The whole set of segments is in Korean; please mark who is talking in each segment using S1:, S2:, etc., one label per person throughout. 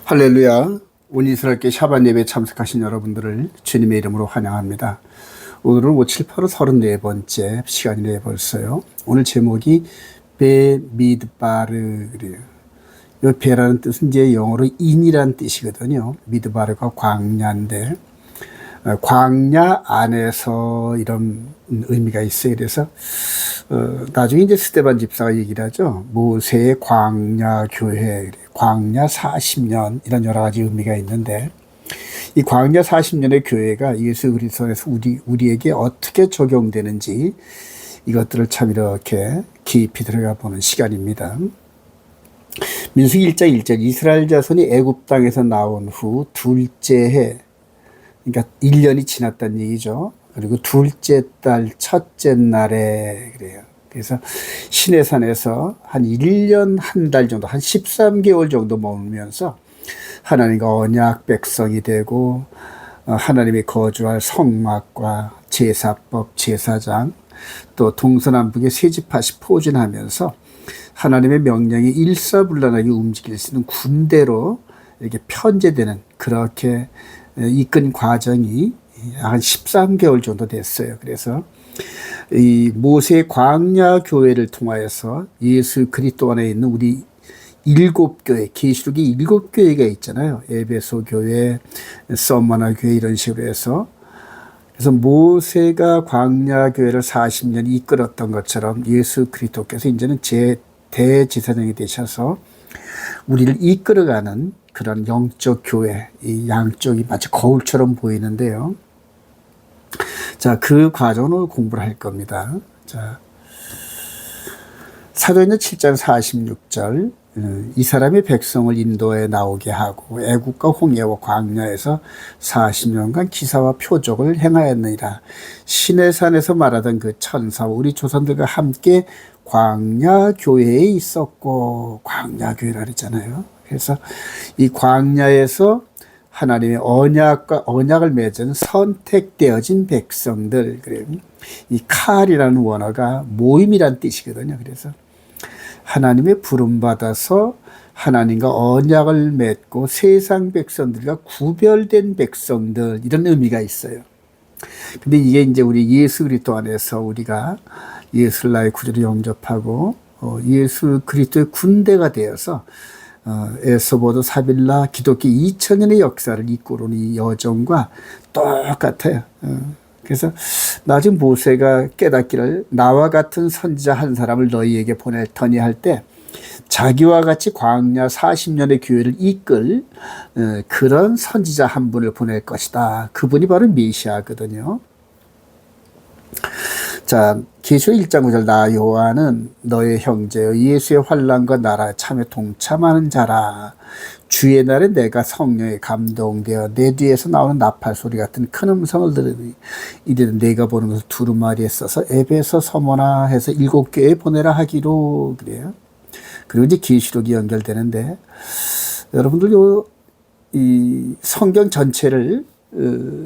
S1: 할렐루야. 온 이스라엘께 샤반 예배에 참석하신 여러분들을 주님의 이름으로 환영합니다. 오늘은 5, 7, 8호 34번째 시간이네 벌써요. 오늘 제목이 베 미드바르 그래요. 이 베라는 뜻은 이제 영어로 인이란 뜻이거든요. 미드바르가 광야인데 광야 안에서 이런 의미가 있어요. 그래서 나중에 이제 스데반 집사가 얘기를 하죠. 모세의 광야 교회, 광야 40년 이런 여러 가지 의미가 있는데 이 광야 40년의 교회가 예수 그리스도 안에서 우리에게 어떻게 적용되는지 이것들을 참 이렇게 깊이 들어가 보는 시간입니다. 민수기 1장 1절 이스라엘 자손이 애굽 땅에서 나온 후 둘째 해, 그러니까 1년이 지났다는 얘기죠. 그리고 둘째 달 첫째 날에 그래요. 그래서 시내산에서 한 1년 한 달 정도, 한 13개월 정도 머물면서 하나님과 언약 백성이 되고 하나님이 거주할 성막과 제사법, 제사장, 또 동서남북의 세집하시 포진하면서 하나님의 명령이 일사불란하게 움직일 수 있는 군대로 이렇게 편제되는 그렇게 이끈 과정이 한 13개월 정도 됐어요. 그래서 이 모세의 광야 교회를 통하여서 예수 그리스도 안에 있는 우리 7교회, 계시록이 7교회가 있잖아요. 에베소 교회, 서머나 교회 이런 식으로 해서 그래서 모세가 광야 교회를 40년 이끌었던 것처럼 예수 그리스도께서 이제는 대제사장이 되셔서 우리를 이끌어가는 그런 영적 교회, 이 양쪽이 마치 거울처럼 보이는데요. 자, 그 과정을 공부를 할 겁니다. 자, 사도행전 7장 46절, 이 사람이 백성을 인도에 나오게 하고 애국과 홍해와 광야에서 40년간 기사와 표적을 행하였느니라. 시내산에서 말하던 그 천사와 우리 조상들과 함께 광야 교회에 있었고, 광야 교회라 그랬잖아요. 그래서 이 광야에서 하나님의 언약을 맺은 선택되어진 백성들, 그래요. 이 칼이라는 원어가 모임이란 뜻이거든요. 그래서 하나님의 부름받아서 하나님과 언약을 맺고 세상 백성들과 구별된 백성들, 이런 의미가 있어요. 근데 이게 이제 우리 예수 그리스도 안에서 우리가 예수를 나의 구주로 영접하고 예수 그리스도의 군대가 되어서 에스보드 사빌라 기독교 2000년의 역사를 이끌어온 이 여정과 똑같아요. 그래서 나중 모세가 깨닫기를 나와 같은 선지자 한 사람을 너희에게 보낼 터니 할 때 자기와 같이 광야 40년의 교회를 이끌 그런 선지자 한 분을 보낼 것이다. 그분이 바로 메시아거든요. 자, 계시록 1장 9절 나 요한은 너의 형제여 예수의 환난과 나라에 참여 동참하는 자라. 주의 날에 내가 성령에 감동되어 내 뒤에서 나오는 나팔 소리 같은 큰 음성을 들으니 이르되 내가 보는 것을 두루마리에 써서 에베소 서머나 해서 7교회에 보내라 하기로 그래요. 그리고 이제 계시록이 연결되는데 여러분들 이 성경 전체를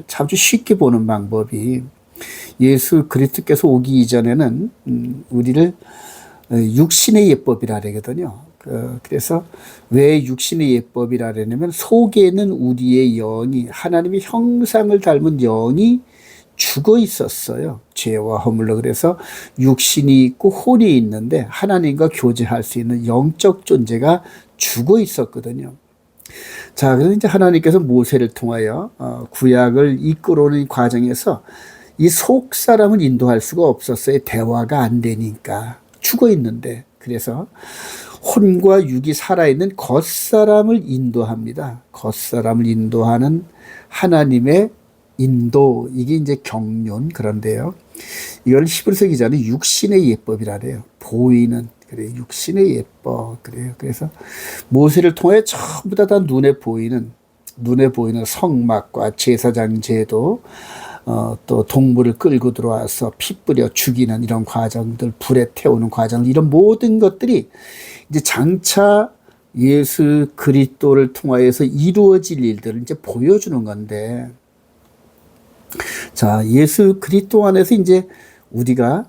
S1: 참 쉽게 보는 방법이 예수 그리스도께서 오기 이전에는 우리를 육신의 예법이라 그러거든요. 그래서 왜 육신의 예법이라 그러냐면 속에는 우리의 영이 하나님의 형상을 닮은 영이 죽어 있었어요. 죄와 허물로. 그래서 육신이 있고 혼이 있는데 하나님과 교제할 수 있는 영적 존재가 죽어 있었거든요. 자, 그래서 이제 하나님께서 모세를 통하여 구약을 이끌어오는 과정에서 이 속 사람을 인도할 수가 없었어요. 대화가 안 되니까. 죽어 있는데. 그래서 혼과 육이 살아있는 겉사람을 인도합니다. 겉사람을 인도하는 하나님의 인도, 이게 이제 경륜 그런데요. 이걸 히브리서 기자는 육신의 예법이라 그래요. 보이는, 그래요. 육신의 예법, 그래요. 그래서 모세를 통해 전부 다 눈에 보이는 성막과 제사장 제도, 또 동물을 끌고 들어와서 피 뿌려 죽이는 이런 과정들, 불에 태우는 과정, 이런 모든 것들이 이제 장차 예수 그리스도를 통하여서 이루어질 일들을 이제 보여주는 건데, 자, 예수 그리스도 안에서 이제 우리가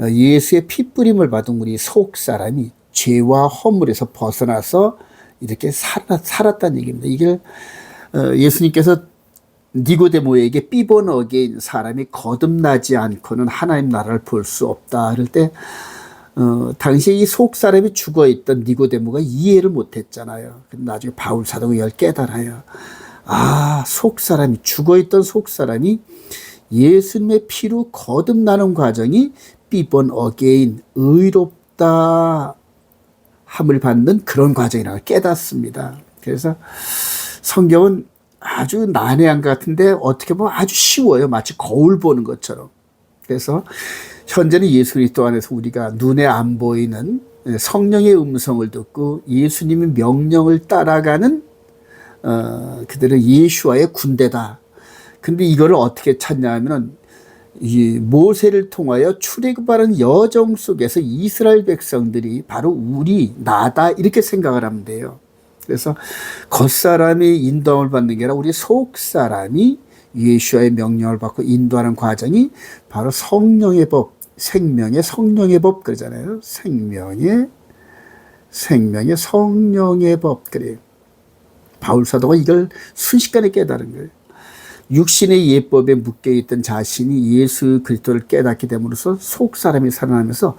S1: 예수의 피 뿌림을 받은 우리 속 사람이 죄와 허물에서 벗어나서 이렇게 살았다는 얘기입니다. 이게 예수님께서 니고데모에게 삐본 어게인 사람이 거듭나지 않고는 하나님 나라를 볼 수 없다 그럴 때 당시에 이 속 사람이 죽어 있던 니고데모가 이해를 못했잖아요. 나중에 바울 사도가 이걸 깨달아요. 아, 속 사람이 죽어 있던 속 사람이 예수님의 피로 거듭나는 과정이 삐본 어게인 의롭다 함을 받는 그런 과정이라고 깨닫습니다. 그래서 성경은 아주 난해한 것 같은데 어떻게 보면 아주 쉬워요. 마치 거울 보는 것처럼. 그래서 현재는 예수 그리스도 안에서 우리가 눈에 안 보이는 성령의 음성을 듣고 예수님의 명령을 따라가는 그들은 예수와의 군대다. 근데 이거를 어떻게 찾냐 하면은 이 모세를 통하여 출애굽하는 여정 속에서 이스라엘 백성들이 바로 우리 나다 이렇게 생각을 하면 돼요. 그래서 겉사람이 인도함을 받는 게 아니라 우리 속사람이 예수와의 명령을 받고 인도하는 과정이 바로 성령의 법, 생명의 성령의 법 그러잖아요. 생명의 성령의 법 그래요. 바울 사도가 이걸 순식간에 깨달은 거예요. 육신의 예법에 묶여있던 자신이 예수 그리스도를 깨닫게 됨으로써 속사람이 살아나면서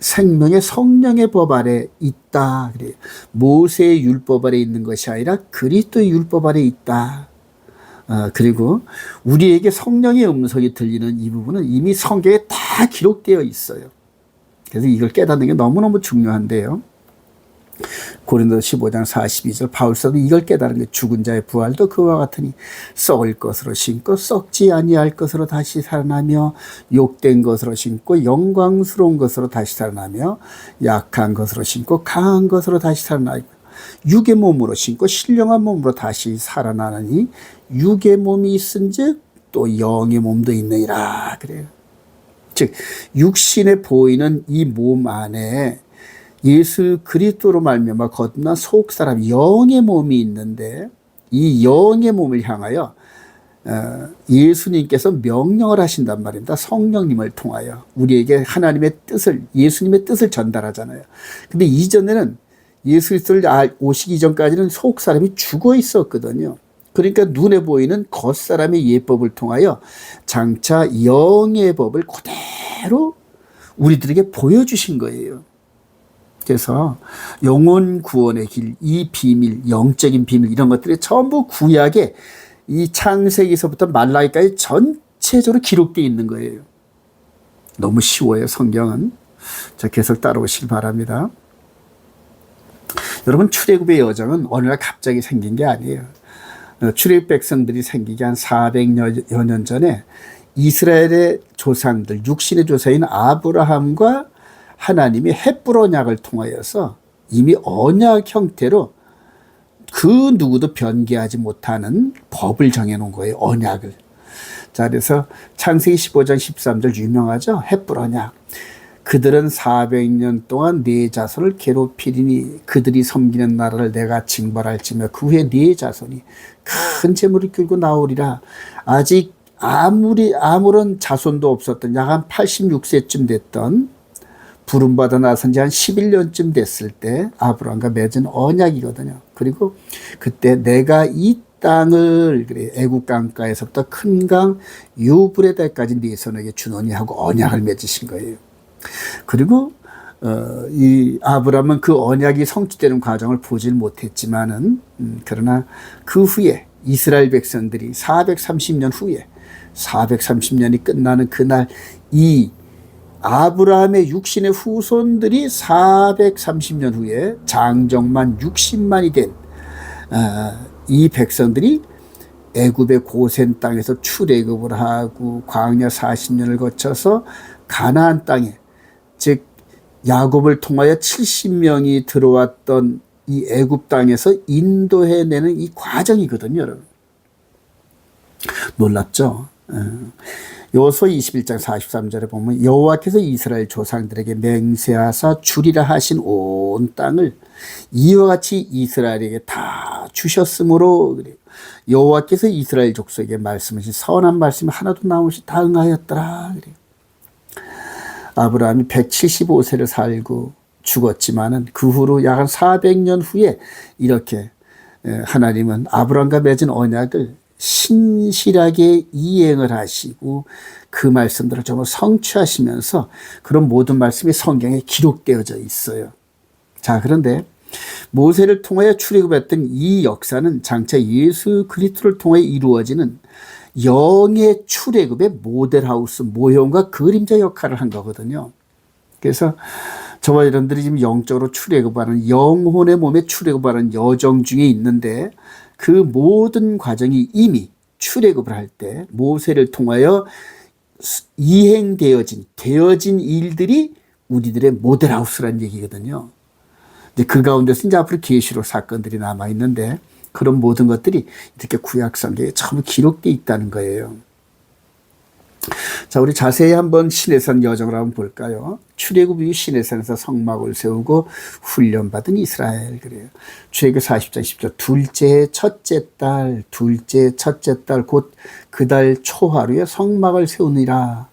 S1: 생명의 성령의 법 아래 있다. 그래요. 모세의 율법 아래 있는 것이 아니라 그리스도의 율법 아래 있다. 그리고 우리에게 성령의 음성이 들리는 이 부분은 이미 성경에 다 기록되어 있어요. 그래서 이걸 깨닫는 게 너무너무 중요한데요. 고린도서 15장 42절 바울사도 이걸 깨달은 게 죽은 자의 부활도 그와 같으니 썩을 것으로 심고 썩지 아니할 것으로 다시 살아나며 욕된 것으로 심고 영광스러운 것으로 다시 살아나며 약한 것으로 심고 강한 것으로 다시 살아나며 육의 몸으로 심고 신령한 몸으로 다시 살아나느니 육의 몸이 있은즉 또 영의 몸도 있느니라 그래요. 즉 육신에 보이는 이 몸 안에 예수 그리스도로 말미암아 거듭난 속 사람 영의 몸이 있는데 이 영의 몸을 향하여 예수님께서 명령을 하신단 말입니다. 성령님을 통하여 우리에게 하나님의 뜻을 예수님의 뜻을 전달하잖아요. 근데 이전에는 예수 그리스도를 오시기 이전까지는 속 사람이 죽어 있었거든요. 그러니까 눈에 보이는 겉사람의 예법을 통하여 장차 영의 법을 그대로 우리들에게 보여주신 거예요. 그래서 영혼 구원의 길, 이 비밀, 영적인 비밀 이런 것들이 전부 구약에 이 창세기서부터 말라기까지 전체적으로 기록되어 있는 거예요. 너무 쉬워요, 성경은. 자, 계속 따라오시기 바랍니다. 여러분, 출애굽의 여정은 어느 날 갑자기 생긴 게 아니에요. 출애굽 백성들이 생기기 한 400여 년 전에 이스라엘의 조상들, 육신의 조상인 아브라함과 하나님이 헷불 언약을 통하여서 이미 언약 형태로 그 누구도 변개하지 못하는 법을 정해놓은 거예요. 언약을. 자, 그래서 창세기 15장 13절 유명하죠. 헷불 언약. 그들은 400년 동안 네 자손을 괴롭히리니 그들이 섬기는 나라를 내가 징벌할지며 그 후에 네 자손이 큰 재물을 끌고 나오리라. 아직 아무런 자손도 없었던 약 한 86세쯤 됐던 부름받아 나선 지 한 11년쯤 됐을 때 아브라함과 맺은 언약이거든요. 그리고 그때 내가 이 땅을 그래 애국 강가에서부터 큰 강 유브레데까지 네 손에게 주노니 하고 언약을 맺으신 거예요. 그리고 이 아브라함은 그 언약이 성취되는 과정을 보질 못했지만은 그러나 그 후에 이스라엘 백성들이 430년 후에 430년이 끝나는 그날 이 아브라함의 육신의 후손들이 430년 후에 장정만 60만이 된 이 백성들이 애굽의 고센 땅에서 출애굽을 하고 광야 40년을 거쳐서 가나안 땅에 즉 야곱을 통하여 70명이 들어왔던 이 애굽 땅에서 인도해내는 이 과정이거든요, 여러분. 놀랍죠? 여호수아 21장 43절에 보면 여호와께서 이스라엘 조상들에게 맹세하사 주리라 하신 온 땅을 이와 같이 이스라엘에게 다 주셨으므로 그래요. 여호와께서 이스라엘 족속에게 말씀하신 선한 말씀이 하나도 나오시 다 응하였더라. 그래요. 아브라함이 175세를 살고 죽었지만은 그 후로 약 한 400년 후에 이렇게 하나님은 아브라함과 맺은 언약을 신실하게 이행을 하시고 그 말씀들을 정말 성취하시면서 그런 모든 말씀이 성경에 기록되어져 있어요. 자, 그런데 모세를 통하여 출애굽했던 이 역사는 장차 예수 그리스도를 통해 이루어지는 영의 출애굽의 모델하우스, 모형과 그림자 역할을 한 거거든요. 그래서 저와 여러분들이 지금 영적으로 출애굽하는, 영혼의 몸에 출애굽하는 여정 중에 있는데 그 모든 과정이 이미 출애굽을 할 때 모세를 통하여 되어진 일들이 우리들의 모델하우스라는 얘기거든요. 이제 그 가운데서 이제 앞으로 계시록 사건들이 남아 있는데 그런 모든 것들이 이렇게 구약 성경에 전부 기록되어 있다는 거예요. 자, 우리 자세히 한번 시내산 여정을 한번 볼까요? 출애굽 이후 시내산에서 성막을 세우고 훈련받은 이스라엘, 그래요. 출애굽 40장 10절 둘째 첫째 달 곧 그 달 초하루에 성막을 세우니라.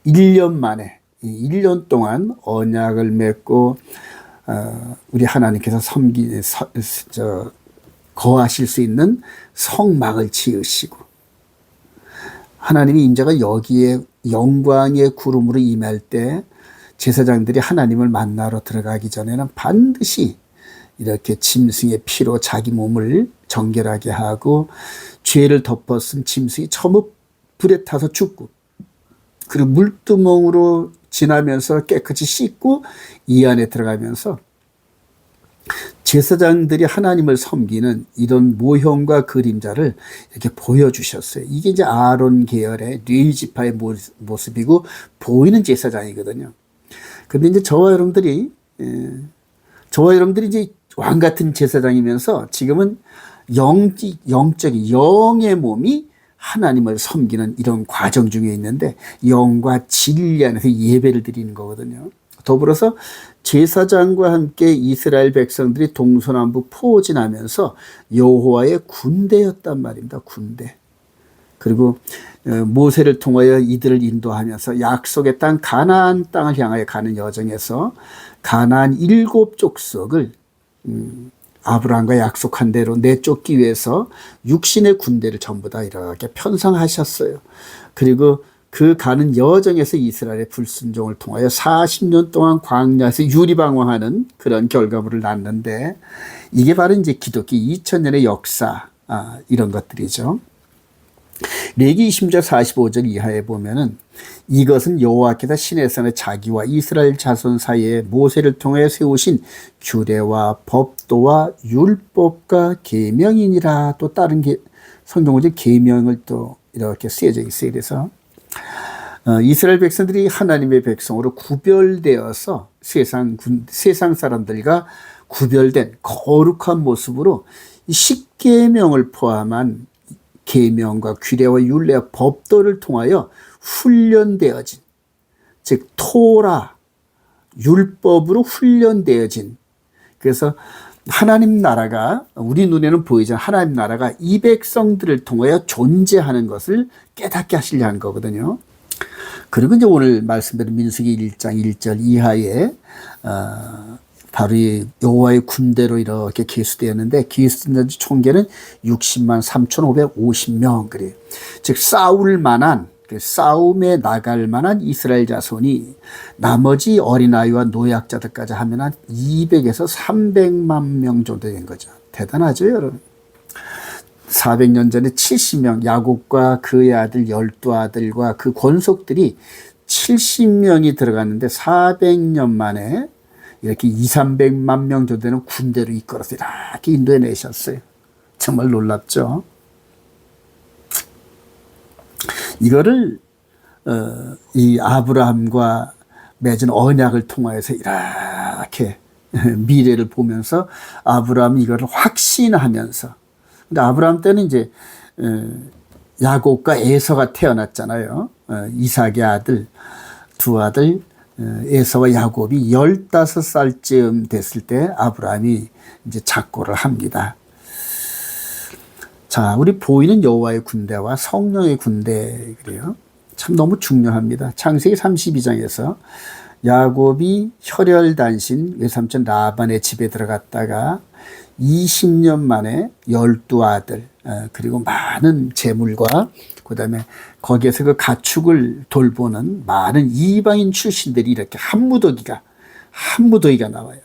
S1: 1년 만에 1년 동안 언약을 맺고 우리 하나님께서 거하실 수 있는 성막을 지으시고 하나님의 임재가 여기에 영광의 구름으로 임할 때 제사장들이 하나님을 만나러 들어가기 전에는 반드시 이렇게 짐승의 피로 자기 몸을 정결하게 하고 죄를 덮어쓴 짐승이 처음 불에 타서 죽고 그리고 물두멍으로 지나면서 깨끗이 씻고 이 안에 들어가면서 제사장들이 하나님을 섬기는 이런 모형과 그림자를 이렇게 보여주셨어요. 이게 이제 아론 계열의 레위 지파의 모습이고 보이는 제사장이거든요. 근데 이제 저와 여러분들이 이제 왕 같은 제사장이면서 지금은 영적인 영의 몸이 하나님을 섬기는 이런 과정 중에 있는데 영과 진리 안에서 예배를 드리는 거거든요. 더불어서 제사장과 함께 이스라엘 백성들이 동서남북 포진하면서 여호와의 군대였단 말입니다. 군대. 그리고 모세를 통하여 이들을 인도하면서 약속의 땅 가나안 땅을 향하여 가는 여정에서 가나안 7족속을 아브라함과 약속한 대로 내쫓기 위해서 육신의 군대를 전부 다 이렇게 편성하셨어요. 그리고 그 가는 여정에서 이스라엘의 불순종을 통하여 40년 동안 광야에서 유리방황하는 그런 결과물을 낳는데 이게 바로 이제 기독교 2000년의 역사, 이런 것들이죠. 레기 20장 45절 이하에 보면은 이것은 여호와께서 시내산에 자기와 이스라엘 자손 사이에 모세를 통해 세우신 규례와 법도와 율법과 계명이니라. 또 다른 성경은 계명을 또 이렇게 쓰여져 있어요. 그래서 이스라엘 백성들이 하나님의 백성으로 구별되어서 세상 사람들과 구별된 거룩한 모습으로 십계명을 포함한 계명과 규례와 율례와 법도를 통하여 훈련되어진, 즉 토라 율법으로 훈련되어진, 그래서 하나님 나라가 우리 눈에는 보이지 않는 하나님 나라가 이 백성들을 통하여 존재하는 것을 깨닫게 하시려 하는 거거든요. 그리고 이제 오늘 말씀드린 민수기 1장 1절 이하에 바로 이 여호와의 군대로 이렇게 기수되었는데 기수된 총계는 60만 3,550명 그래요. 즉 싸울 만한, 싸움에 나갈 만한 이스라엘 자손이 나머지 어린아이와 노약자들까지 하면 한 200에서 300만 명 정도 된 거죠. 대단하죠, 여러분. 400년 전에 70명, 야곱과 그의 아들 12아들과 그 권속들이 70명이 들어갔는데 400년 만에 이렇게 200~300만 명 정도 되는 군대로 이끌어서 이렇게 인도해 내셨어요. 정말 놀랍죠. 이거를 이 아브라함과 맺은 언약을 통하여서 이렇게 미래를 보면서 아브라함이 이거를 확신하면서, 근데 아브라함 때는 이제 야곱과 에서가 태어났잖아요. 이삭의 아들, 두 아들 에서와 야곱이 15살쯤 됐을 때 아브라함이 이제 작고를 합니다. 자, 우리 보이는 여호와의 군대와 성령의 군대, 그래요. 참 너무 중요합니다. 창세기 32장에서 야곱이 혈혈단신 외삼촌 라반의 집에 들어갔다가 20년 만에 12아들, 그리고 많은 재물과 그다음에 거기에서 그 가축을 돌보는 많은 이방인 출신들이 이렇게 한 무더기가 나와요.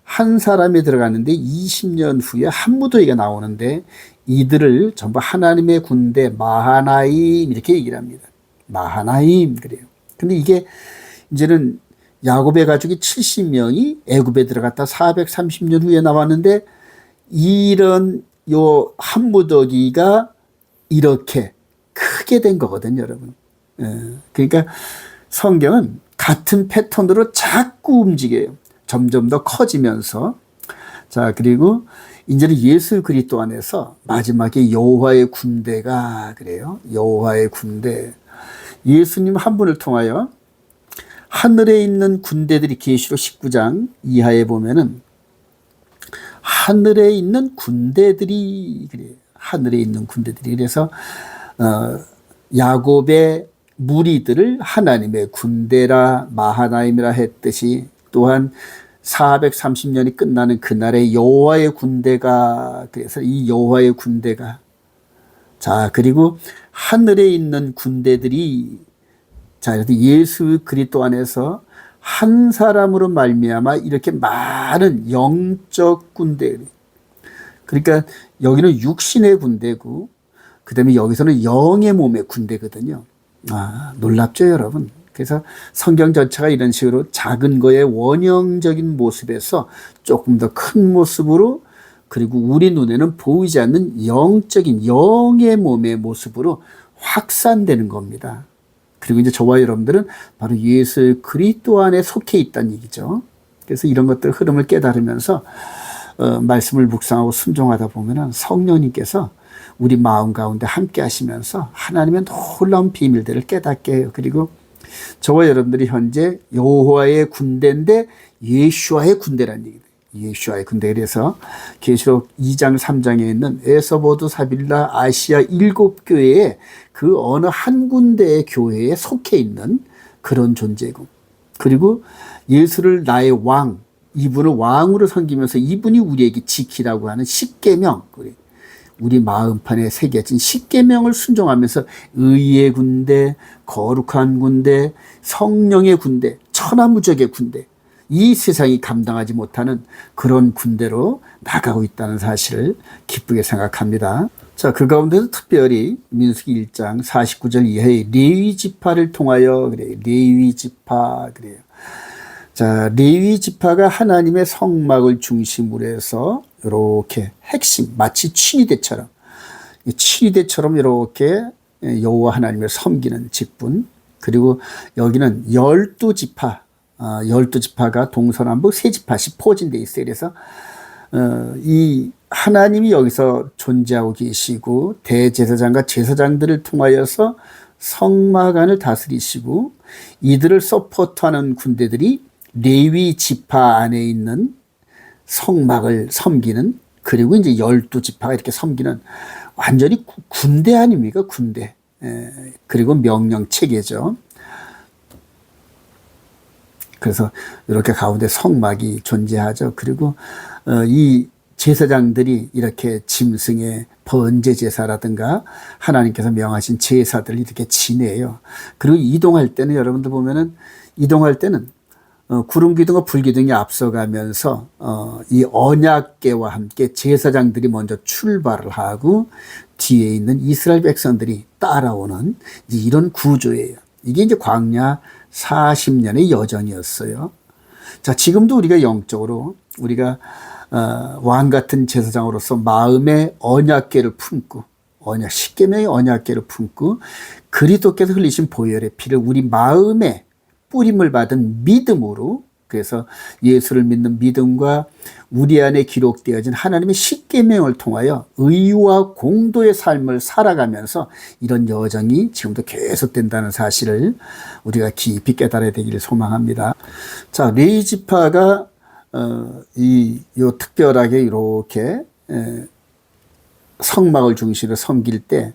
S1: 한 사람이 들어갔는데 20년 후에 한 무더기가 나오는데 이들을 전부 하나님의 군대 마하나임 이렇게 얘기를 합니다. 마하나임 그래요. 근데 이게 이제는 야곱의 가족이 70명이 애굽에 들어갔다 430년 후에 나왔는데 이런 요 한 무더기가 이렇게 크게 된 거거든요, 여러분. 그러니까 성경은 같은 패턴으로 자꾸 움직여요. 점점 더 커지면서. 자, 그리고 이제는 예수 그리스도 안에서 마지막에 여호와의 군대가 그래요. 여호와의 군대. 예수님 한 분을 통하여 하늘에 있는 군대들이 계시록 19장 이하에 보면은 하늘에 있는 군대들이 그래요. 하늘에 있는 군대들이 그래서 야곱의 무리들을 하나님의 군대라 마하나임이라 했듯이 또한 430년이 끝나는 그날에 여호와의 군대가 그래서 이 여호와의 군대가 자 그리고 하늘에 있는 군대들이 자 예수 그리스도 안에서 한 사람으로 말미암아 이렇게 많은 영적 군대 그러니까 여기는 육신의 군대고 그다음에 여기서는 영의 몸의 군대거든요. 아, 놀랍죠, 여러분. 그래서 성경 전체가 이런 식으로 작은 거의 원형적인 모습에서 조금 더 큰 모습으로 그리고 우리 눈에는 보이지 않는 영적인 영의 몸의 모습으로 확산되는 겁니다. 그리고 이제 저와 여러분들은 바로 예수 그리스도 안에 속해 있다는 얘기죠. 그래서 이런 것들 흐름을 깨달으면서 말씀을 묵상하고 순종하다 보면은 성령님께서 우리 마음 가운데 함께 하시면서 하나님의 놀라운 비밀들을 깨닫게 해요. 그리고 저와 여러분들이 현재 여호와의 군대인데 예수와의 군대라는 얘기예요. 예수와의 군대. 그래서 계시록 2장 3장에 있는 에서보드 사빌라 아시아 7교회에 그 어느 한 군데의 교회에 속해 있는 그런 존재고 그리고 예수를 나의 왕 이분을 왕으로 섬기면서 이분이 우리에게 지키라고 하는 십계명 우리 마음판에 새겨진 십계명을 순종하면서 의의 군대, 거룩한 군대, 성령의 군대, 천하무적의 군대 이 세상이 감당하지 못하는 그런 군대로 나가고 있다는 사실을 기쁘게 생각합니다. 자, 그 가운데서 특별히 민수기 1장 49절 이하의 레위 지파를 통하여 그래요. 레위 지파 그래요. 자, 레위 지파가 하나님의 성막을 중심으로 해서 이렇게 핵심 마치 친위대처럼 이렇게 여호와 하나님을 섬기는 직분 그리고 여기는 12지파 12지파가 동서남북 세 지파씩 포진되어 있어요. 그래서 이 하나님이 여기서 존재하고 계시고 대제사장과 제사장들을 통하여서 성막 안을 다스리시고 이들을 서포트하는 군대들이 레위 지파 안에 있는 성막을 섬기는 그리고 이제 12지파가 이렇게 섬기는 완전히 군대 아닙니까? 군대. 그리고 명령 체계죠. 그래서 이렇게 가운데 성막이 존재하죠. 그리고 이 제사장들이 이렇게 짐승의 번제 제사라든가 하나님께서 명하신 제사들을 이렇게 지내요. 그리고 이동할 때는 여러분들 보면은 이동할 때는 구름 기둥과 불 기둥이 앞서가면서 이 언약궤와 함께 제사장들이 먼저 출발을 하고 뒤에 있는 이스라엘 백성들이 따라오는 이제 이런 구조예요. 이게 이제 광야 40년의 여정이었어요. 자, 지금도 우리가 영적으로 우리가 왕 같은 제사장으로서 마음의 언약궤를 품고 십계명의 언약궤를 품고 그리스도께서 흘리신 보혈의 피를 우리 마음에 뿌림을 받은 믿음으로 그래서 예수를 믿는 믿음과 우리 안에 기록되어진 하나님의 십계명을 통하여 의와 공도의 삶을 살아가면서 이런 여정이 지금도 계속된다는 사실을 우리가 깊이 깨달아야 되기를 소망합니다. 자, 레위 지파가 요 특별하게 이렇게 성막을 중심으로 섬길 때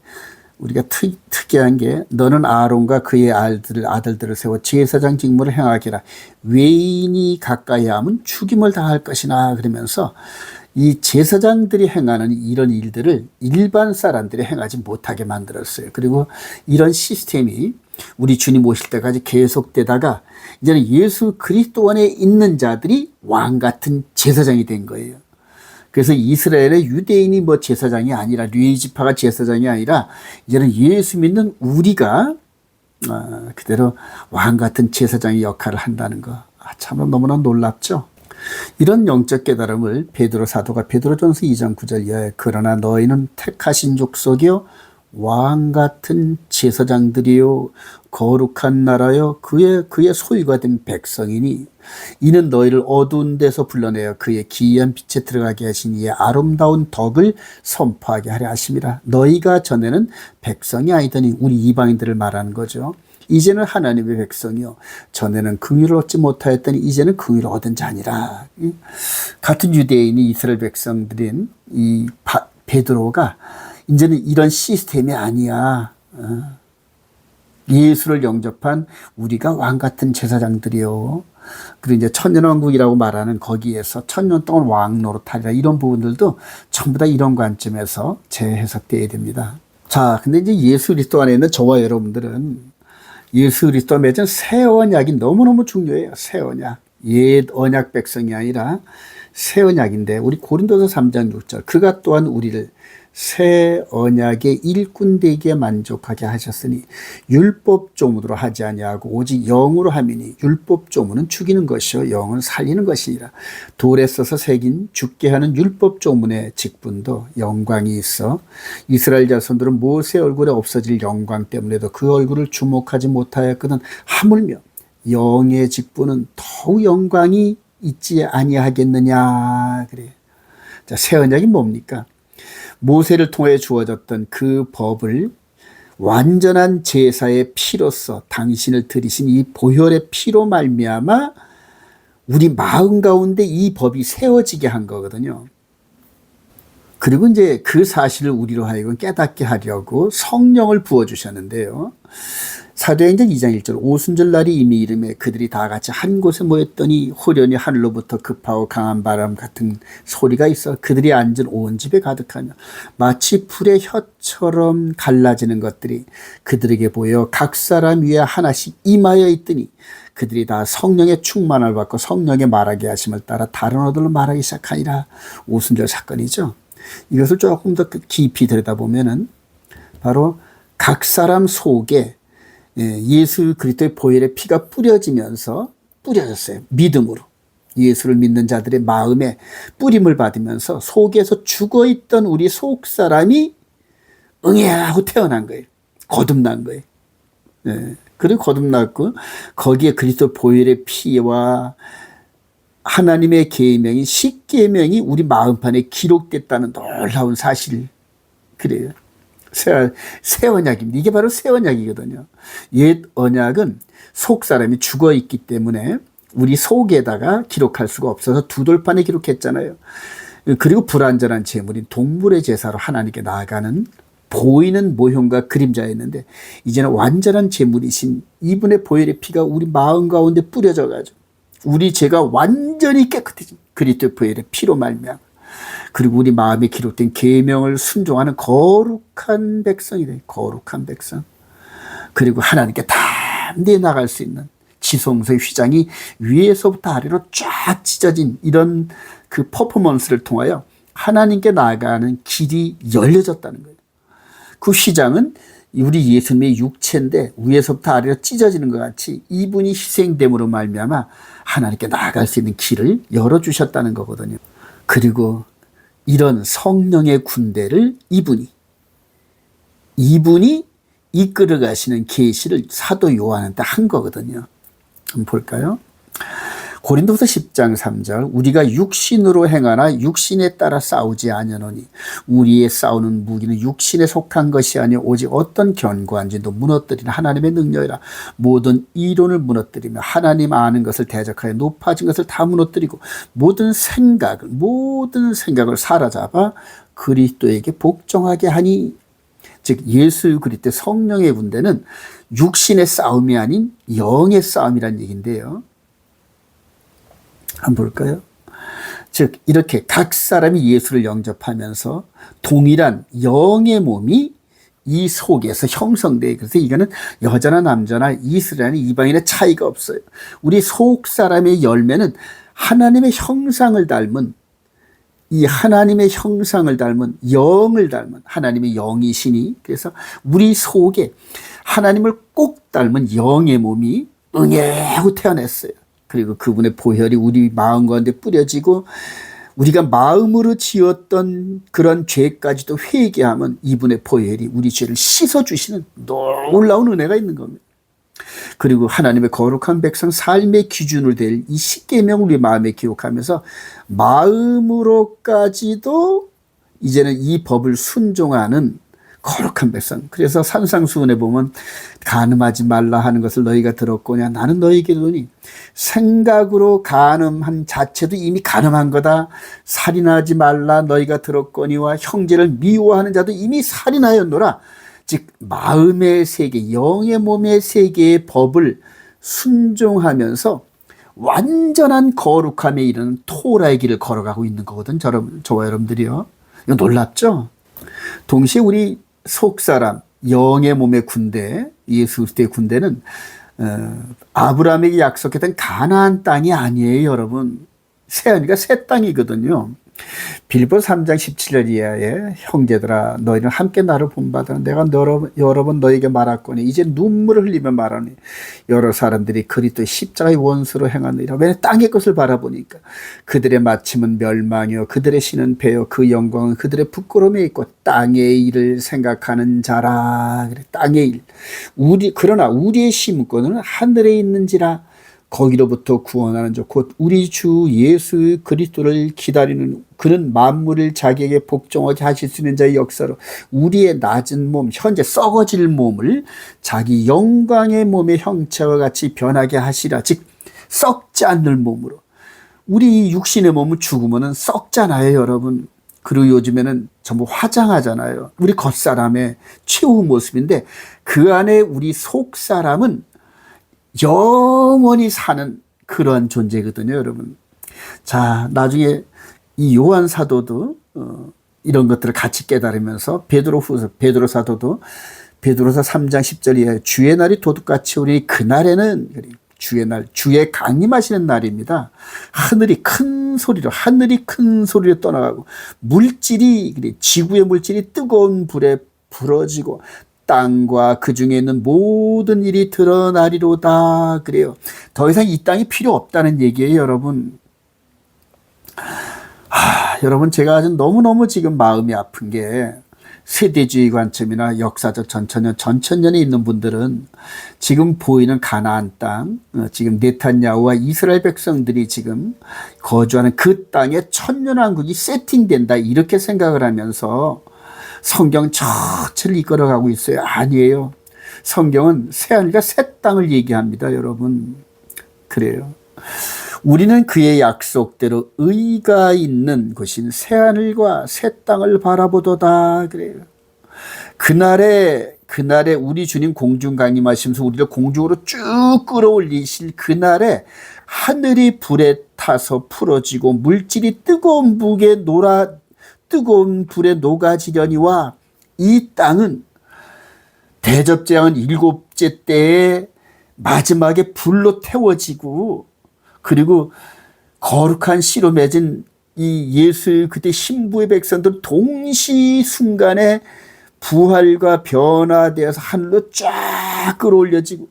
S1: 우리가 특이한 게 너는 아론과 그의 아들들을 세워 제사장 직무를 행하게 하라. 외인이 가까이 하면 죽임을 당할 것이나 그러면서 이 제사장들이 행하는 이런 일들을 일반 사람들이 행하지 못하게 만들었어요. 그리고 이런 시스템이 우리 주님 오실 때까지 계속되다가 이제는 예수 그리스도 안에 있는 자들이 왕 같은 제사장이 된 거예요. 그래서 이스라엘의 유대인이 뭐 제사장이 아니라 르위 지파가 제사장이 아니라 이제는 예수 믿는 우리가 그대로 왕 같은 제사장의 역할을 한다는 거. 참 너무나 놀랍죠. 이런 영적 깨달음을 베드로 사도가 베드로전서 2장 9절 이하에 그러나 너희는 택하신 족속이요 왕 같은 제사장들이요 거룩한 나라요 그의 소유가 된 백성이니 이는 너희를 어두운 데서 불러내어 그의 기이한 빛에 들어가게 하신 이의 아름다운 덕을 선포하게 하려 하심이라. 너희가 전에는 백성이 아니더니 우리 이방인들을 말하는 거죠. 이제는 하나님의 백성이요 전에는 긍휼을 얻지 못하였더니 이제는 긍휼을 얻은 자니라. 같은 유대인이 이스라엘 백성들인 이 베드로가 이제는 이런 시스템이 아니야. 예수를 영접한 우리가 왕 같은 제사장들이요. 그리고 이제 천년왕국이라고 말하는 거기에서 천년 동안 왕 노릇하리라. 이런 부분들도 전부 다 이런 관점에서 재해석되어야 됩니다. 자, 근데 이제 예수 그리스도 안에 있는 저와 여러분들은 예수 그리스도와 맺은 새 언약이 너무너무 중요해요. 새 언약. 옛 언약 백성이 아니라 새 언약인데 우리 고린도서 3장 6절 그가 또한 우리를 새 언약의 일꾼 되기에 만족하게 하셨으니 율법 조문으로 하지 아니하고 오직 영으로 함이니 율법 조문은 죽이는 것이요 영은 살리는 것이니라. 돌에 써서 새긴 죽게 하는 율법 조문의 직분도 영광이 있어 이스라엘 자손들은 모세 얼굴에 없어질 영광 때문에도 그 얼굴을 주목하지 못하였거든 하물며 영의 직분은 더욱 영광이 있지 아니하겠느냐 그래요. 자, 새 언약이 뭡니까? 모세를 통해 주어졌던 그 법을 완전한 제사의 피로써 당신을 들이신 이 보혈의 피로 말미암아 우리 마음 가운데 이 법이 세워지게 한 거거든요. 그리고 이제 그 사실을 우리로 하여금 깨닫게 하려고 성령을 부어주셨는데요. 사도행전 2장 1절 오순절 날이 이미 이름에 그들이 다 같이 한 곳에 모였더니 호련히 하늘로부터 급하고 강한 바람 같은 소리가 있어 그들이 앉은 온 집에 가득하며 마치 불의 혀처럼 갈라지는 것들이 그들에게 보여 각 사람 위에 하나씩 임하여 있더니 그들이 다 성령의 충만을 받고 성령의 말하게 하심을 따라 다른 언어들로 말하기 시작하니라. 오순절 사건이죠. 이것을 조금 더 깊이 들여다보면은 바로 각 사람 속에 예수 그리스도의 보혈의 피가 뿌려졌어요. 믿음으로. 예수를 믿는 자들의 마음에 뿌림을 받으면서 속에서 죽어있던 우리 속 사람이 응애하고 태어난 거예요. 거듭난 거예요. 그리고 거듭났고 거기에 그리스도 보혈의 피와 하나님의 계명인 십계명이 우리 마음판에 기록됐다는 놀라운 사실. 그래요. 새 언약입니다. 이게 바로 새 언약이거든요. 옛 언약은 속 사람이 죽어 있기 때문에 우리 속에다가 기록할 수가 없어서 두 돌판에 기록했잖아요. 그리고 불완전한 제물인 동물의 제사로 하나님께 나아가는 보이는 모형과 그림자였는데 이제는 완전한 제물이신 이분의 보혈의 피가 우리 마음 가운데 뿌려져 가지고 우리 죄가 완전히 깨끗해진 그리스도의 보혈의 피로 말미암아 그리고 우리 마음에 기록된 계명을 순종하는 거룩한 백성이 돼. 거룩한 백성. 그리고 하나님께 담대히 나갈 수 있는 지성소의 휘장이 위에서부터 아래로 쫙 찢어진 이런 그 퍼포먼스를 통하여 하나님께 나아가는 길이 열려졌다는 거예요. 그 휘장은 우리 예수님의 육체인데 위에서부터 아래로 찢어지는 것 같이 이분이 희생됨으로 말미암아 하나님께 나아갈 수 있는 길을 열어주셨다는 거거든요. 그리고 이런 성령의 군대를 이분이 이끌어 가시는 계시를 사도 요한한테 한 거거든요. 한번 볼까요? 고린도서 10장 3절 우리가 육신으로 행하나 육신에 따라 싸우지 아니하노니 우리의 싸우는 무기는 육신에 속한 것이 아니요 오직 어떤 견고한지도 무너뜨리는 하나님의 능력이라. 모든 이론을 무너뜨리며 하나님 아는 것을 대적하여 높아진 것을 다 무너뜨리고 모든 생각을 사로잡아 그리스도에게 복종하게 하니 즉 예수 그리스도 성령의 군대는 육신의 싸움이 아닌 영의 싸움이란 얘기인데요. 한번 볼까요? 즉 이렇게 각 사람이 예수를 영접하면서 동일한 영의 몸이 이 속에서 형성돼. 그래서 이거는 여자나 남자나 이스라엘이나 이방인의 차이가 없어요. 우리 속 사람의 열매는 하나님의 형상을 닮은, 이 하나님의 형상을 닮은, 영을 닮은 하나님의 영이시니, 그래서 우리 속에 하나님을 꼭 닮은 영의 몸이 응애하고 태어났어요. 그리고 그분의 보혈이 우리 마음 가운데 뿌려지고 우리가 마음으로 지었던 그런 죄까지도 회개하면 이분의 보혈이 우리 죄를 씻어주시는 놀라운 은혜가 있는 겁니다. 그리고 하나님의 거룩한 백성 삶의 기준으로 될 이 십계명을 우리 마음에 기록하면서 마음으로까지도 이제는 이 법을 순종하는 거룩한 백성. 그래서 산상수훈에 보면 간음하지 말라 하는 것을 너희가 들었거냐. 나는 너희에게 이르노니 생각으로 간음한 자체도 이미 간음한 거다. 살인하지 말라 너희가 들었거니와 형제를 미워하는 자도 이미 살인하였노라. 즉 마음의 세계, 영의 몸의 세계의 법을 순종하면서 완전한 거룩함에 이르는 토라의 길을 걸어가고 있는 거거든. 저와 여러분들이요. 이거 놀랍죠? 동시에 우리 속사람, 영의 몸의 군대, 예수 그리스도의 군대는 아브라함에게 약속했던 가나안 땅이 아니에요, 여러분. 세안이가 새 땅이거든요. 빌보서 3장 17절 이하에 형제들아 너희는 함께 나를 본받아 내가 여러 번 너희에게 말했거니 이제 눈물을 흘리며 말하니 여러 사람들이 그리스도의 십자가의 원수로 행하느니라. 왜 땅의 것을 바라보니까 그들의 마침은 멸망이요 그들의 신은 배요 그 영광은 그들의 부끄러움에 있고 땅의 일을 생각하는 자라. 그래, 땅의 일. 그러나 우리의 심권은 하늘에 있는지라. 거기로부터 구원하는 자 곧 우리 주 예수 그리스도를 기다리는 그는 만물을 자기에게 복종하게 하실 수 있는 자의 역사로 우리의 낮은 몸 현재 썩어질 몸을 자기 영광의 몸의 형체와 같이 변하게 하시라. 즉 썩지 않는 몸으로. 우리 육신의 몸은 죽으면 썩잖아요, 여러분. 그리고 요즘에는 전부 화장하잖아요. 우리 겉사람의 최후 모습인데 그 안에 우리 속사람은 영원히 사는 그러한 존재거든요, 여러분. 자, 나중에 이 요한 사도도 이런 것들을 같이 깨달으면서 베드로 사도도 베드로서 3장 10절에 주의 날이 도둑같이 오니 그날에는 주의 날, 주의 강림하시는 날입니다. 하늘이 큰 소리로 떠나가고 물질이 지구의 물질이 뜨거운 불에 불어지고 땅과 그 중에 있는 모든 일이 드러나리로다. 그래요. 더 이상 이 땅이 필요 없다는 얘기예요, 여러분. 여러분 제가 아주 너무너무 지금 마음이 아픈 게 세대주의 관점이나 역사적 전천년에 있는 분들은 지금 보이는 가나안 땅, 지금 네탄야후와 이스라엘 백성들이 지금 거주하는 그 땅에 천년왕국이 세팅된다 이렇게 생각을 하면서 성경 전체를 이끌어가고 있어요. 아니에요. 성경은 새하늘과 새 땅을 얘기합니다, 여러분. 그래요. 우리는 그의 약속대로 의가 있는 곳인 새하늘과 새 땅을 바라보도다. 그래요. 그날에 우리 주님 공중 강림하시면서 우리를 공중으로 쭉 끌어올리실 그날에 하늘이 불에 타서 풀어지고 물질이 뜨거운 불에 녹아지려니와 이 땅은 대접재앙은 7째 때에 마지막에 불로 태워지고 그리고 거룩한 씨로 맺은 이 예수 그때 신부의 백성들 동시 순간에 부활과 변화되어서 하늘로 쫙 끌어올려지고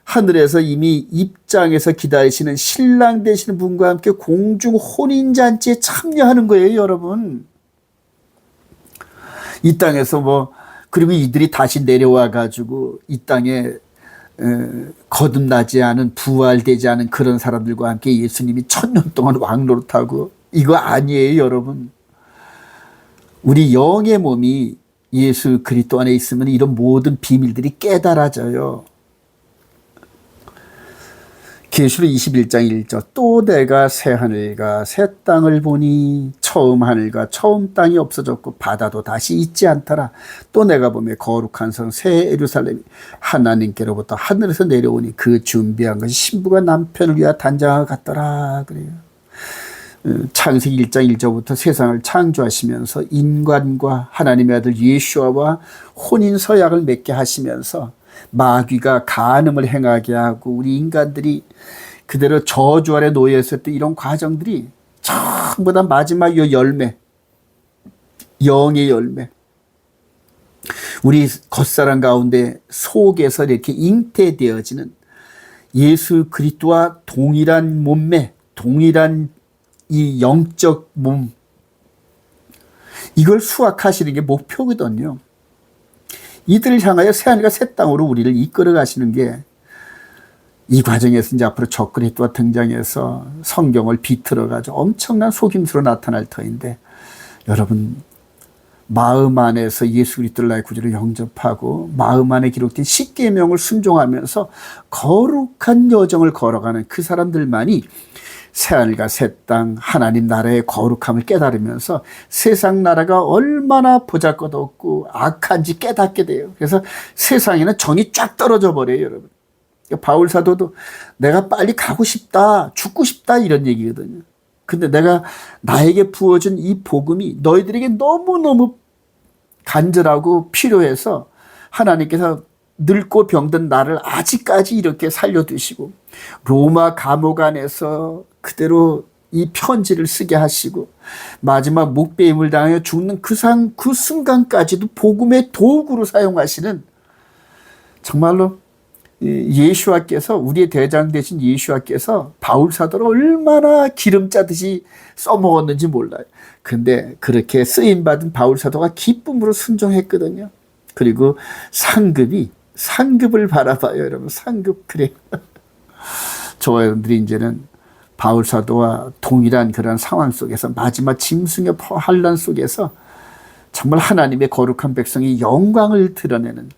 S1: 하늘에서 이미 입장에서 기다리시는 신랑 되시는 분과 함께 공중 혼인잔치에 참여하는 거예요, 여러분. 이 땅에서 그리고 이들이 다시 내려와 가지고 이 땅에 거듭나지 않은 부활되지 않은 그런 사람들과 함께 예수님이 1000년 동안 왕노릇하고 이거 아니에요, 여러분. 우리 영의 몸이 예수 그리스도 안에 있으면 이런 모든 비밀들이 깨달아져요. 계시록 21장 1절 또 내가 새 하늘과 새 땅을 보니 처음 하늘과 처음 땅이 없어졌고 바다도 다시 있지 않더라. 또 내가 보며 거룩한 성 새 예루살렘이 하나님께로부터 하늘에서 내려오니 그 준비한 것이 신부가 남편을 위하여 단장과 같더라. 그래요. 창세기 1장 1절부터 세상을 창조하시면서 인간과 하나님의 아들 예수아와 혼인 서약을 맺게 하시면서 마귀가 간음을 행하게 하고 우리 인간들이 그대로 저주 아래 놓여 있었던 이런 과정들이 전부 다 마지막 이 열매, 영의 열매, 우리 겉사람 가운데 속에서 이렇게 잉태되어지는 예수 그리스도와 동일한 몸매, 동일한 이 영적 몸, 이걸 수확하시는 게 목표거든요. 이들을 향하여 새하늘과 새 땅으로 우리를 이끌어 가시는 게 이 과정에서 이제 앞으로 적그리스도가 등장해서 성경을 비틀어 가지고 엄청난 속임수로 나타날 터인데, 여러분 마음 안에서 예수 그리스도를 나의 구주로 영접하고 마음 안에 기록된 십계명을 순종하면서 거룩한 여정을 걸어가는 그 사람들만이 새하늘과 새 땅 하나님 나라의 거룩함을 깨달으면서 세상 나라가 얼마나 보잘것없고 악한지 깨닫게 돼요. 그래서 세상에는 정이 쫙 떨어져 버려요, 여러분. 바울 사도도 내가 빨리 가고 싶다, 죽고 싶다 이런 얘기거든요. 근데 내가 나에게 부어준 이 복음이 너희들에게 너무너무 간절하고 필요해서 하나님께서 늙고 병든 나를 아직까지 이렇게 살려두시고 로마 감옥 안에서 그대로 이 편지를 쓰게 하시고 마지막 목배임을 당하여 죽는 그 순간까지도 복음의 도구로 사용하시는, 정말로 예수와께서, 우리의 대장 되신 예수와께서 바울 사도를 얼마나 기름 짜듯이 써먹었는지 몰라요. 근데 그렇게 쓰임받은 바울 사도가 기쁨으로 순종했거든요. 그리고 상급을 바라봐요, 여러분. 상급, 그래. 저와 여러분들이 이제는 바울 사도와 동일한 그런 상황 속에서 마지막 짐승의 환란 속에서 정말 하나님의 거룩한 백성이 영광을 드러내는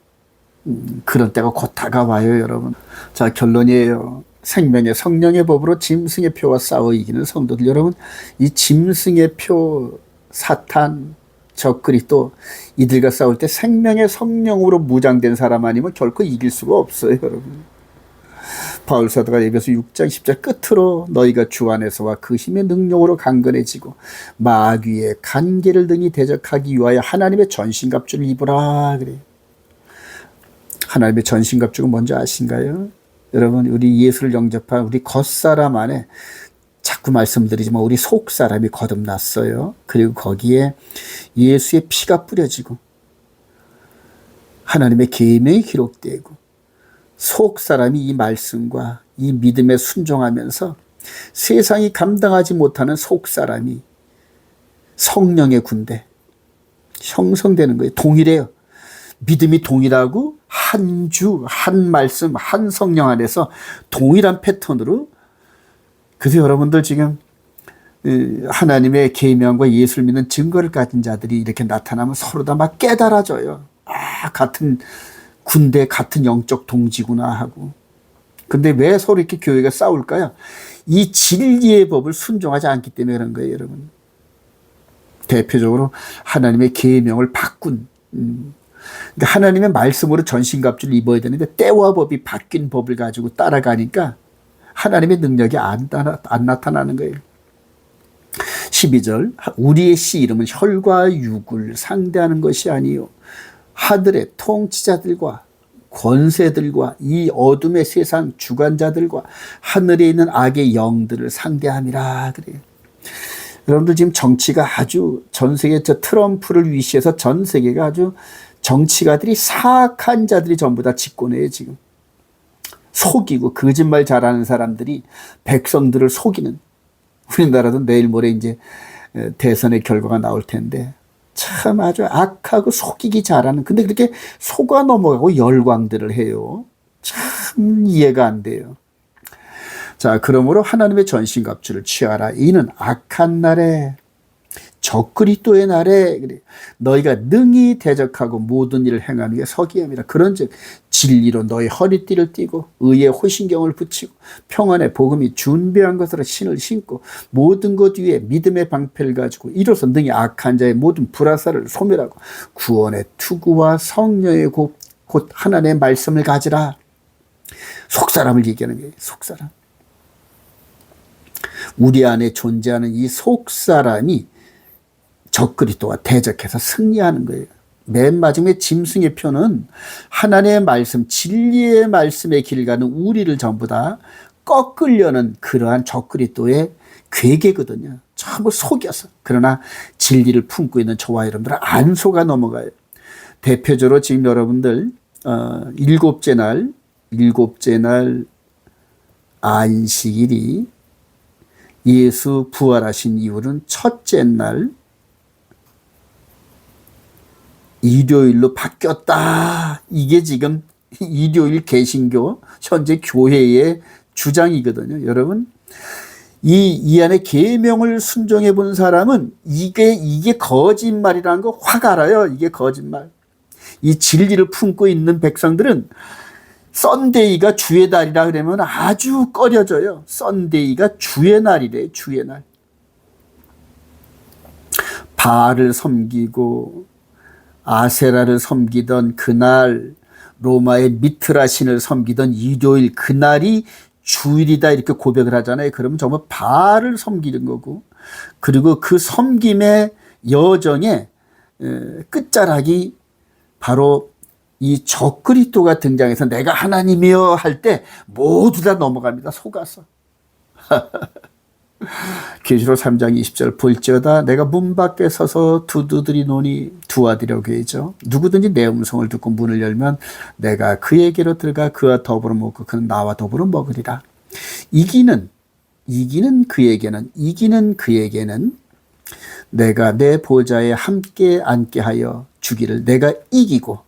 S1: 그런 때가 곧 다가와요, 여러분. 자, 결론이에요. 생명의 성령의 법으로 짐승의 표와 싸워 이기는 성도들, 여러분, 이 짐승의 표, 사탄, 적그리스도, 이들과 싸울 때 생명의 성령으로 무장된 사람 아니면 결코 이길 수가 없어요, 여러분. 바울 사도가 에베소 6장 10절 끝으로 너희가 주 안에서와 그 힘의 능력으로 강건해지고 마귀의 간계를 등이 대적하기 위하여 하나님의 전신갑주를 입으라 그래요. 하나님의 전신갑주가 뭔지 아신가요? 여러분, 우리 예수를 영접한 우리 겉사람 안에, 자꾸 말씀드리지만 우리 속사람이 거듭났어요. 그리고 거기에 예수의 피가 뿌려지고 하나님의 계명이 기록되고 속사람이 이 말씀과 이 믿음에 순종하면서 세상이 감당하지 못하는 속사람이 성령의 군대 형성되는 거예요. 동일해요. 믿음이 동일하고 한 주, 한 말씀, 한 성령 안에서 동일한 패턴으로. 그래서 여러분들 지금 하나님의 계명과 예수를 믿는 증거를 가진 자들이 이렇게 나타나면 서로 다 막 깨달아져요. 아, 같은 군대, 같은 영적 동지구나 하고. 근데 왜 서로 이렇게 교회가 싸울까요? 이 진리의 법을 순종하지 않기 때문에 그런 거예요, 여러분. 대표적으로 하나님의 계명을 바꾼, 그러니까 하나님의 말씀으로 전신갑주를 입어야 되는데 때와 법이 바뀐 법을 가지고 따라가니까 하나님의 능력이 안 나타나는 거예요. 12절, 우리의 씨 이름은 혈과 육을 상대하는 것이 아니요 하늘의 통치자들과 권세들과 이 어둠의 세상 주관자들과 하늘에 있는 악의 영들을 상대함이라 그래요. 여러분들 지금 정치가 아주 전 세계, 저 트럼프를 위시해서 전 세계가 아주 정치가들이, 사악한 자들이 전부 다 집권해요. 지금 속이고 거짓말 잘하는 사람들이 백성들을 속이는, 우리나라도 내일 모레 이제 대선의 결과가 나올 텐데 참 아주 악하고 속이기 잘하는, 근데 그렇게 속아 넘어가고 열광들을 해요. 참 이해가 안 돼요. 자, 그러므로 하나님의 전신갑주를 취하라. 이는 악한 날에 적그리스도의 날에 너희가 능히 대적하고 모든 일을 행하는 게 서기함이라. 그런즉 진리로 너희 허리띠를 띠고 의의 호신경을 붙이고 평안의 복음이 준비한 것으로 신을 신고 모든 것 위에 믿음의 방패를 가지고 이로써 능히 악한 자의 모든 불화살을 소멸하고 구원의 투구와 성령의 곧 하나님의 말씀을 가지라. 속사람을 얘기하는 거예요. 속사람. 우리 안에 존재하는 이 속사람이 적그리스도와 대적해서 승리하는 거예요. 맨 마지막에 짐승의 표는 하나님의 말씀, 진리의 말씀에 길 가는 우리를 전부 다 꺾으려는 그러한 적그리스도의 괴계거든요. 전부 속여서. 그러나 진리를 품고 있는 저와 여러분들은 안 속아 넘어가요. 대표적으로 지금 여러분들 일곱째 날 안식일이 예수 부활하신 이후는 첫째 날 일요일로 바뀌었다. 이게 지금 일요일 개신교 현재 교회의 주장이거든요. 여러분, 이 안에 계명을 순종해 본 사람은 이게 거짓말이라는 거 확 알아요. 이게 거짓말. 이 진리를 품고 있는 백성들은 썬데이가 주의 날이라 그러면 아주 꺼려져요. 썬데이가 주의 날이래. 주의 날. 바알을 섬기고 아세라를 섬기던 그날, 로마의 미트라 신을 섬기던 일요일 그날이 주일이다 이렇게 고백을 하잖아요. 그러면 정말 바알을 섬기는 거고, 그리고 그 섬김의 여정의 끝자락이 바로 이 적그리스도가 등장해서 내가 하나님이여 할 때 모두 다 넘어갑니다. 속아서. 계시록 3장 20절 볼지어다 내가 문 밖에 서서 두드리노니 두 아들이라고 얘기죠. 누구든지 내 음성을 듣고 문을 열면 내가 그에게로 들어가 그와 더불어 먹고 그는 나와 더불어 먹으리라. 이기는 그에게는 내가 내 보좌에 함께 앉게 하여 주기를 내가 이기고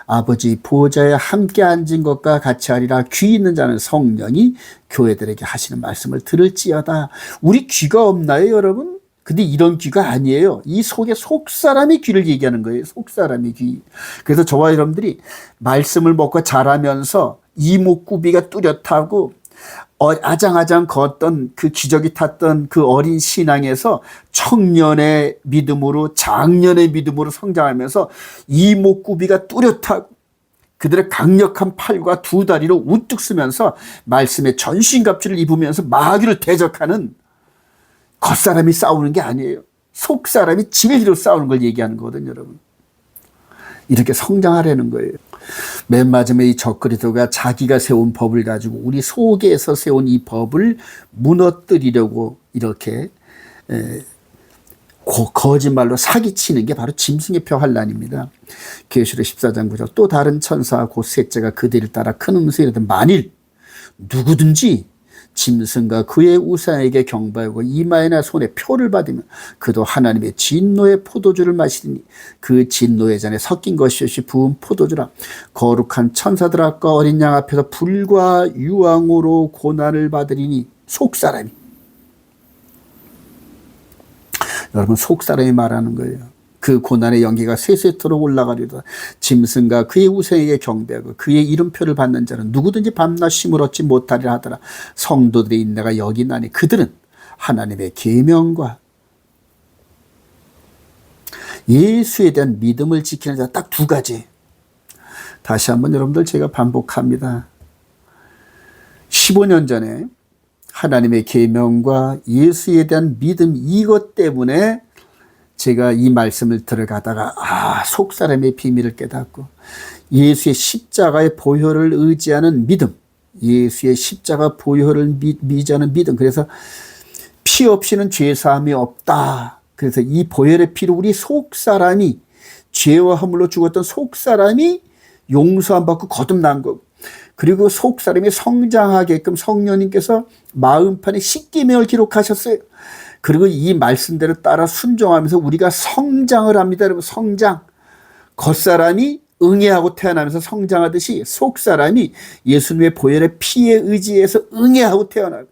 S1: 아버지 보좌에 함께 앉은 것과 같이 하리라. 귀 있는 자는 성령이 교회들에게 하시는 말씀을 들을지어다. 우리 귀가 없나요, 여러분? 근데 이런 귀가 아니에요. 이 속에 속사람의 귀를 얘기하는 거예요. 속사람의 귀. 그래서 저와 여러분들이 말씀을 먹고 자라면서 이목구비가 뚜렷하고 아장아장 걷던 그 기저귀 탔던 그 어린 신앙에서 청년의 믿음으로 장년의 믿음으로 성장하면서 이목구비가 뚜렷하고 그들의 강력한 팔과 두 다리로 우뚝 서면서 말씀의 전신갑주를 입으면서 마귀를 대적하는 겉사람이 싸우는 게 아니에요. 속사람이 진리로 싸우는 걸 얘기하는 거거든요, 여러분. 이렇게 성장하려는 거예요. 맨 마지막에 이 적그리스도가 자기가 세운 법을 가지고 우리 속에서 세운 이 법을 무너뜨리려고 이렇게 거짓말로 사기치는 게 바로 짐승의 표 환란입니다. 계시록 14장 9절 또 다른 천사와 곧 셋째가 그들을 따라 큰 음성이 이르되 만일 누구든지 짐승과 그의 우상에게 경배하고 이마에나 손에 표를 받으면 그도 하나님의 진노의 포도주를 마시리니 그 진노의 잔에 섞인 것이 없이 부은 포도주라. 거룩한 천사들 앞과 어린 양 앞에서 불과 유황으로 고난을 받으리니. 속사람이, 여러분, 속사람이 말하는 거예요. 그 고난의 연기가 쇠쇠토록 올라가리로다. 짐승과 그의 우상에게 경배하고 그의 이름표를 받는 자는 누구든지 밤낮 쉼을 얻지 못하리라 하더라. 성도들의 인내가 여기 나니 그들은 하나님의 계명과 예수에 대한 믿음을 지키는 자 딱 두 가지. 다시 한번 여러분들 제가 반복합니다. 15년 전에 하나님의 계명과 예수에 대한 믿음, 이것 때문에 제가 이 말씀을 들어가다가 속사람의 비밀을 깨닫고 예수의 십자가의 보혈을 의지하는 믿음, 예수의 십자가 보혈을 의지하는 믿음. 그래서 피 없이는 죄사함이 없다. 그래서 이 보혈의 피로 우리 속사람이, 죄와 허물로 죽었던 속사람이 용서함 받고 거듭난 거고, 그리고 속사람이 성장하게끔 성령님께서 마음판에 십계명을 기록하셨어요. 그리고 이 말씀대로 따라 순종하면서 우리가 성장을 합니다. 여러분, 성장. 겉사람이 응애하고 태어나면서 성장하듯이 속사람이 예수님의 보혈의 피에 의지해서 응애하고 태어나고,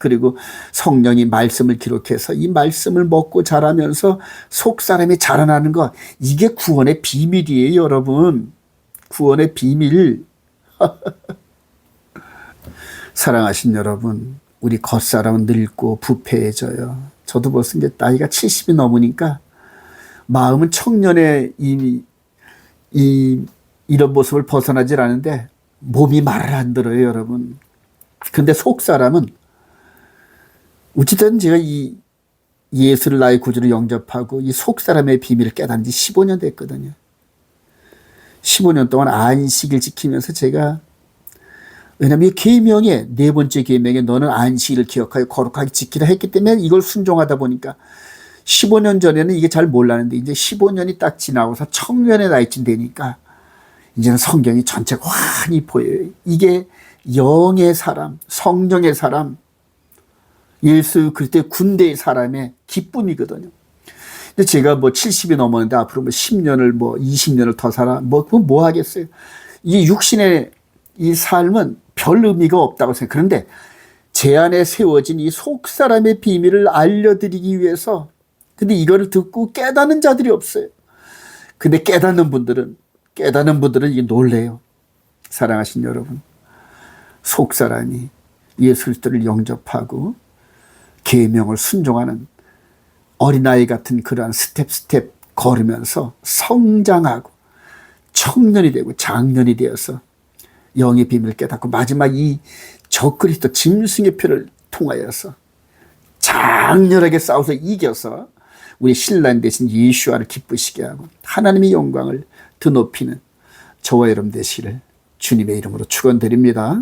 S1: 그리고 성령이 말씀을 기록해서 이 말씀을 먹고 자라면서 속 사람이 자라나는 것, 이게 구원의 비밀이에요, 여러분. 구원의 비밀. 사랑하신 여러분, 우리 겉사람은 늙고 부패해져요. 저도 벌써 이제 나이가 70이 넘으니까 마음은 청년의 이런 모습을 벗어나질 않은데 몸이 말을 안 들어요, 여러분. 근데 속 사람은 어찌든 제가 이 예수를 나의 구주로 영접하고 이 속 사람의 비밀을 깨달은 지 15년 됐거든요. 15년 동안 안식일 지키면서 제가, 왜냐하면 이 계명에, 네 번째 계명에 너는 안식일을 기억하여 거룩하게 지키라 했기 때문에 이걸 순종하다 보니까 15년 전에는 이게 잘 몰랐는데 이제 15년이 딱 지나고서 청년의 나이쯤 되니까 이제는 성경이 전체가 환히 보여요. 이게 영의 사람, 성령의 사람, 예수 그리스도의 군대의 사람의 기쁨이거든요. 근데 제가 뭐 70이 넘었는데 앞으로 뭐 10년을 뭐 20년을 더 살아 뭐 하겠어요. 이 육신의 이 삶은 별 의미가 없다고 생각해요. 그런데 제 안에 세워진 이 속 사람의 비밀을 알려드리기 위해서, 근데 이거를 듣고 깨닫는 자들이 없어요. 근데 깨닫는 분들은 이게 놀래요. 사랑하신 여러분, 속 사람이 예수 그리스도를 영접하고 계명을 순종하는 어린아이 같은 그러한 스텝 걸으면서 성장하고 청년이 되고 장년이 되어서 영의 비밀을 깨닫고 마지막 이 적그리스도 짐승의 표를 통하여서 장렬하게 싸워서 이겨서 우리 신랑 대신 예수와를 기쁘시게 하고 하나님의 영광을 드높이는 저와 여러분 되시기를 주님의 이름으로 축원드립니다.